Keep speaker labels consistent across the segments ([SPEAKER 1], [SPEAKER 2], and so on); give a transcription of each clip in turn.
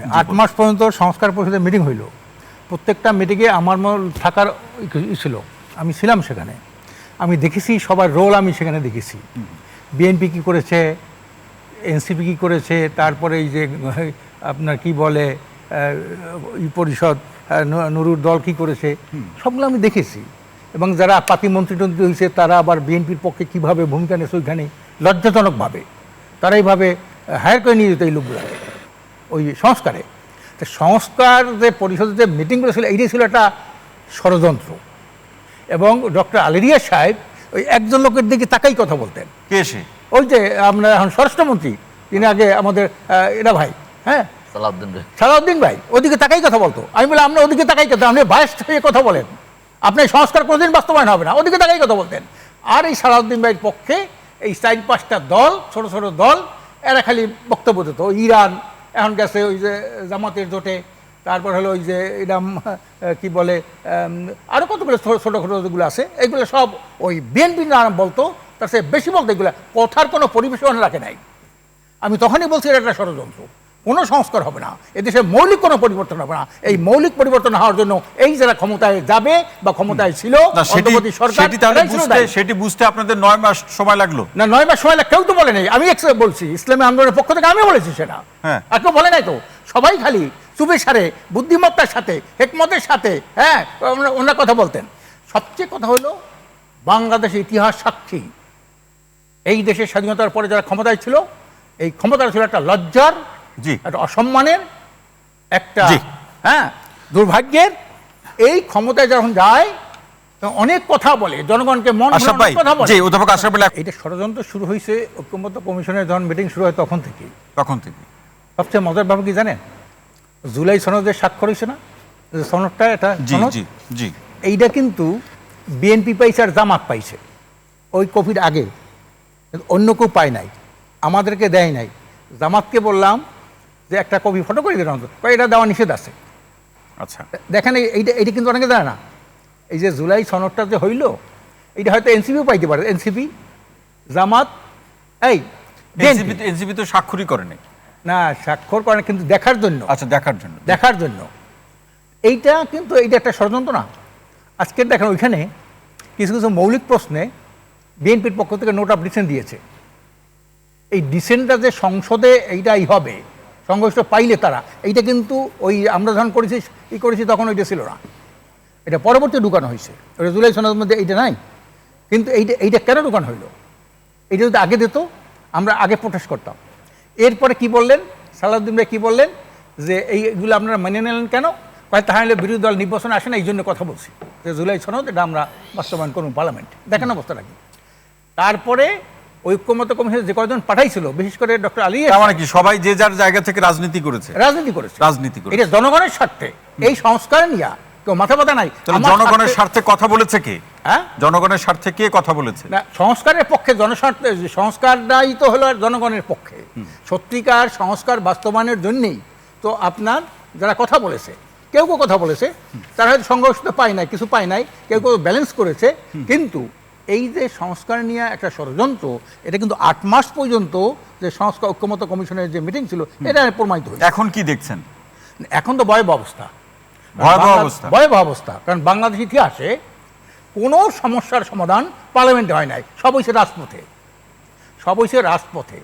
[SPEAKER 1] সামনে 8 মাস পর্যন্ত সংস্কার পরিষদের মিটিং হইল। প্রত্যেকটা মিটিংয়ে আমার থাকার ছিল, আমি ছিলাম সেখানে। আমি দেখেছি সবার রোল, আমি সেখানে দেখেছি। বিএনপি কী করেছে, এনসিপি কী করেছে, তারপরে এই যে আপনার কি বলে পরিষদ নুরুর দল কী করেছে, সবগুলো আমি দেখেছি। এবং যারা প্রতিমন্ত্রী টন্ত্রী হয়েছে তারা আবার বিএনপির পক্ষে কীভাবে ভূমিকা নিয়েছে ওইখানে লজ্জাজনকভাবে তারা এইভাবে হায়ার করে নিয়ে যেত এই লোকগুলোকে ওই সংস্কারে। তো সংস্কার যে পরিষদের যে মিটিংগুলো ছিল এইটাই ছিল একটা ষড়যন্ত্র। এবং ডক্টর আলেরিয়া সাহেব ওই একজন লোকের দিকে তাকাই কথা বলতেন।
[SPEAKER 2] কে সে?
[SPEAKER 1] ওই যে আমরা এখন স্বরাষ্ট্রমন্ত্রী, তিনি আগে আমাদের এরা ভাই, হ্যাঁ সালাউদ্দিন ভাই, ওদিকে তাকাই কথা বলতো। আমি বললাম আপনি ওদিকে তাকাই কথা, আপনি বায়াস হয়ে কথা বলেন, আপনার সংস্কার কোনোদিন বাস্তবায়ন হবে না, ওদিকে তাকাই কথা বলতেন। আর এই সালাউদ্দিন ভাইয়ের পক্ষে এই 4-5টা দল, ছোট ছোট দল, এরা খালি বক্তব্য দিত। ইরান এখন গেছে ওই যে জামাতের জোটে, তারপর হলো ওই যে এরম কি বলে আরও কতগুলো ছোটো ছোটো যেগুলো আছে, এইগুলো সব ওই বিএনপি নাম বলতো, তার সে বেশি বলতো এগুলো কথার কোনো পরিবেশন রাখে নাই। আমি তখনই বলছি এটা একটা ষড়যন্ত্র, কোনো সংস্কার হবে না, এদেশে মৌলিক কোনো পরিবর্তন হবে না। এই মৌলিক পরিবর্তন হওয়ার জন্য এই যারা ক্ষমতায় যাবে বা ক্ষমতায় ছিল
[SPEAKER 2] সরকার, সেটি বুঝতে আপনাদের 9 মাস সময় লাগলো
[SPEAKER 1] না? 9 মাস সময় কেউ তো বলে নাই, আমি বলছি ইসলামী আন্দোলনের পক্ষ থেকে আমি বলেছি সেটা, আর কেউ বলে নাই তো। সবাই খালি চুপে সারে বুদ্ধিমত্তার সাথে হেকমতের সাথে ওনার কথা বলতেন। সবচেয়ে কথা হলো বাংলাদেশের ইতিহাস সাক্ষী, এই দেশের স্বাধীনতার পরে যারা ক্ষমতায় ছিল, এই ক্ষমতাটা ছিল একটা লজ্জার, একটা অসম্মানের, একটা দুর্ভাগ্যের। এই ক্ষমতায় যখন যায় অনেক কথা বলে, জনগণকে মন কথা বলে। এটা ষড়যন্ত্র শুরু হয়েছে ঐক্যমত্য কমিশনের যখন মিটিং শুরু হয় তখন থেকে। সবচেয়ে মজার ব্যাপার কি জানেন? জুলাই সনদের স্বাক্ষর হয়েছে না, সনদটা, এটা এইটা কিন্তু বিএনপি পাইছে আর জামাত পাইছে ওই কপির আগে, অন্য কেউ পায় নাই, আমাদেরকে দেয় নাই। জামাতকে বললাম যে একটা কপি ফটো করে দিলাম, এটা দেওয়া নিষেধ আছে। আচ্ছা দেখেন, এইটা কিন্তু অনেকে জানে না। এই যে জুলাই সনদটা যে হইল, এইটা হয়তো এনসিপিও পাইতে পারে, এনসিপি, জামাত, এই
[SPEAKER 2] এনসিপি তো স্বাক্ষরই করে নাই
[SPEAKER 1] না, স্বাক্ষর করে কিন্তু দেখার জন্য।
[SPEAKER 2] আচ্ছা,
[SPEAKER 1] দেখার জন্য এইটা কিন্তু এইটা একটা ষড়যন্ত্র না। আজকের দেখেন ওইখানে কিছু কিছু মৌলিক প্রশ্নে বিএনপির পক্ষ থেকে নোট অফ ডিসেন্ট দিয়েছে। এই ডিসেন্টটা যে সংসদে এইটাই হবে, সংঘর্ষ পাইলে তারা, এইটা কিন্তু ওই আমরা যখন করেছি তখন ওইটা ছিল না, এটা পরবর্তী ঢুকানো হয়েছে। ওটা জুলাই সনদের মধ্যে এইটা নাই, কিন্তু এইটা কেন ঢুকানো হইলো? এইটা যদি আগে দিত আমরা আগে প্রোটেস্ট করতাম। এরপরে কি বললেন সালাউদ্দিন ভাই, কি বললেন যে এইগুলো আপনারা মেনে নিলেন কেন? তাহলে বিরোধী দল নির্বাচনে আসে না, এই জন্য কথা বলছি যে জুলাই সনদ এটা আমরা বাস্তবায়ন করুন পার্লামেন্ট। দেখেন অবস্থাটা কি। তারপরে ঐক্যমত্য কমিশন যে কয়জন পাঠাইছিল, বিশেষ করে ডক্টর আলী,
[SPEAKER 2] মানে কি সবাই যে যার জায়গা থেকে রাজনীতি করেছে।
[SPEAKER 1] এটা জনগণের স্বার্থে, এই সংস্কার নিয়ে কেউ মাথা ব্যথা নাই।
[SPEAKER 2] জনগণের স্বার্থে কথা বলেছে কে? জনগণের স্বার্থে কে কথা বলেছে?
[SPEAKER 1] না, সংস্কারের পক্ষে, জনস্বার্থে, সংস্কারটাই তো হলো জনগণের পক্ষে। সত্যিকার সংস্কার বাস্তবায়নের জন্যই তো আপনার যারা কথা বলেছে, কেউ কেউ কথা বলেছে, তারা হয়তো সংঘর্ষ পায় নাই, কিছু পায় নাই, কেউ কেউ ব্যালেন্স করেছে। কিন্তু এই যে সংস্কার নিয়ে একটা ষড়যন্ত্র, এটা কিন্তু 8 মাস পর্যন্ত যে সংস্কার ঐক্যমত্য কমিশনের যে মিটিং ছিল, এটা প্রমাণিত হয়েছে।
[SPEAKER 2] এখন কি দেখছেন?
[SPEAKER 1] এখন তো ভয়াবহ অবস্থা, ভয়াবহ অবস্থা। কারণ বাংলাদেশ ইতিহাসে কোনো সমস্যার সমাধান পার্লামেন্টে হয় নাই, সব হয়েছে রাজপথে।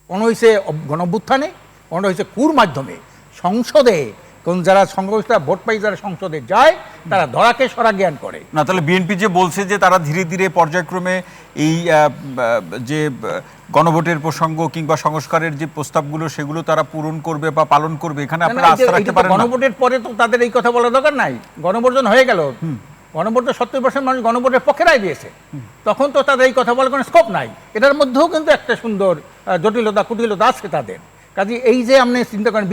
[SPEAKER 1] কোনো হয়েছে গণঅভ্যুত্থানে, কোনো হয়েছে কুর মাধ্যমে। সংসদে কোন যারা সংখ্যাগরিষ্ঠতা ভোট পাই যারা সংসদে যায়, তারা ধরাকে সরা জ্ঞান করে
[SPEAKER 2] না। তাহলে বিএনপি যে বলছে যে তারা ধীরে ধীরে পর্যায়ক্রমে এই যে গণভোটের প্রসঙ্গ কিংবা সংস্কারের যে প্রস্তাবগুলো সেগুলো তারা পূরণ করবে বা পালন করবে, এখানে আপনারা আস্থা রাখতে পারেন?
[SPEAKER 1] গণভোটের পরে তো তাদের এই কথা বলার দরকার নাই। গণভোট হয়ে গেল, গণভোট 70% মানুষ গণভোটের পক্ষে রায় দিয়েছে, তখন তো তাদের এই কথা বলার কোনো স্কোপ নাই। এটার মধ্যেও কিন্তু একটা সুন্দর জটিলতা কুটিলতা আছে তাদের কাজে। এই যে আপনি চিন্তা করেন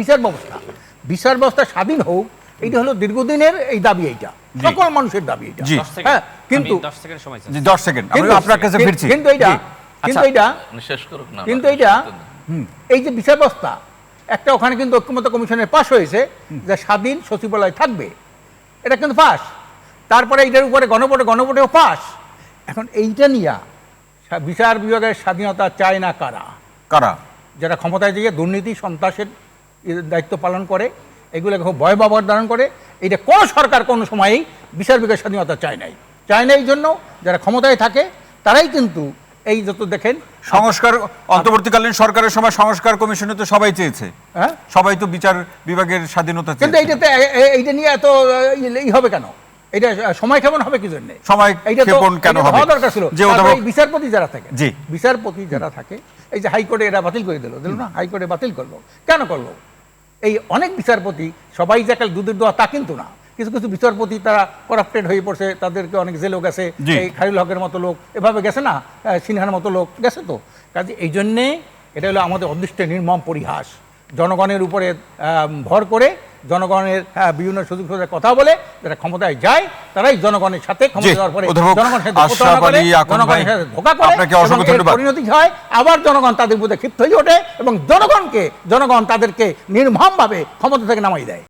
[SPEAKER 1] বিচার ব্যবস্থা স্বাধীন হোক, এইটা হলো দীর্ঘদিনের এই দাবি, এইটা সকল মানুষের দাবি এইটা। হ্যাঁ, কিন্তু
[SPEAKER 2] 10 সেকেন্ড আপনার কাছে ফিরছি।
[SPEAKER 1] কিন্তু এইটা এই যে বিচার ব্যবস্থা একটা, ওখানে কিন্তু ঐক্যমত্য কমিশনের পাশ হয়েছে যে স্বাধীন সচিবালয় থাকবে, এটা কিন্তু পাস। তারপরে এইটার উপরে গণভোটেও পাস। এখন এইটা নিয়ে বিচার বিভাগের স্বাধীনতা চায় না কারা?
[SPEAKER 2] কারা?
[SPEAKER 1] যারা ক্ষমতায় দিয়ে দুর্নীতি সন্ত্রাসের দায়িত্ব পালন করে, এগুলোকে খুব ভয়াবহ ধারণ করে। এটা কোনো সরকার কোনো সময়ই বিচার বিভাগের স্বাধীনতা চায় নাই। এই জন্য যারা ক্ষমতায় থাকে তারাই কিন্তু এই যত দেখেন
[SPEAKER 2] সংস্কার, অন্তর্বর্তীকালীন সরকারের সময় সংস্কার কমিশনে তো সবাই চেয়েছে,
[SPEAKER 1] হ্যাঁ,
[SPEAKER 2] সবাই তো বিচার বিভাগের স্বাধীনতা
[SPEAKER 1] কিন্তু
[SPEAKER 2] চেয়েছে।
[SPEAKER 1] এইটাতে এইটা নিয়ে এত ই হবে কেন? এটা সময় ক্ষেপণ হবে কি জন্য?
[SPEAKER 2] সময় ক্ষেপণ কেন হবে?
[SPEAKER 1] হওয়া দরকার ছিল।
[SPEAKER 2] যে
[SPEAKER 1] তারপরে এই বিচারপতি যারা থাকে,
[SPEAKER 2] জি,
[SPEAKER 1] বিচারপতি যারা থাকে, এই যে হাইকোর্টে এরা বাতিল করে দিল না, হাইকোর্টে বাতিল করলো কেন করলো? এই অনেক বিচারপতি সবাই যে একটা দুধের দোয়া তা কিন্তু না। কিছু কিছু বিচারপতি তারা করাপ্টেড হয়ে পড়ছে, তাদেরকে অনেক জেলও গেছে, এই খায়রুল হকের মতো লোক এভাবে গেছে না, সিনহার মতো লোক গেছে। তো কাজে এই জন্যে এটা হলো আমাদের অদৃষ্টের নির্মম পরিহাস। জনগণের উপরে ভর করে জনগণের বিভিন্ন সুযোগ সুবিধার কথা বলে যারা ক্ষমতায় যায় তারাই জনগণের সাথে ক্ষমতা দেওয়ার পরে জনগণের সাথে প্রতারণা করে, জনগণের সাথে ধোঁকা করে, এবং এর পরিণতি হয় আবার জনগণ তাদের বিরুদ্ধে ক্ষিপ্ত হয়ে ওঠে এবং জনগণ তাদেরকে নির্মমভাবে ক্ষমতা থেকে নামাই দেয়।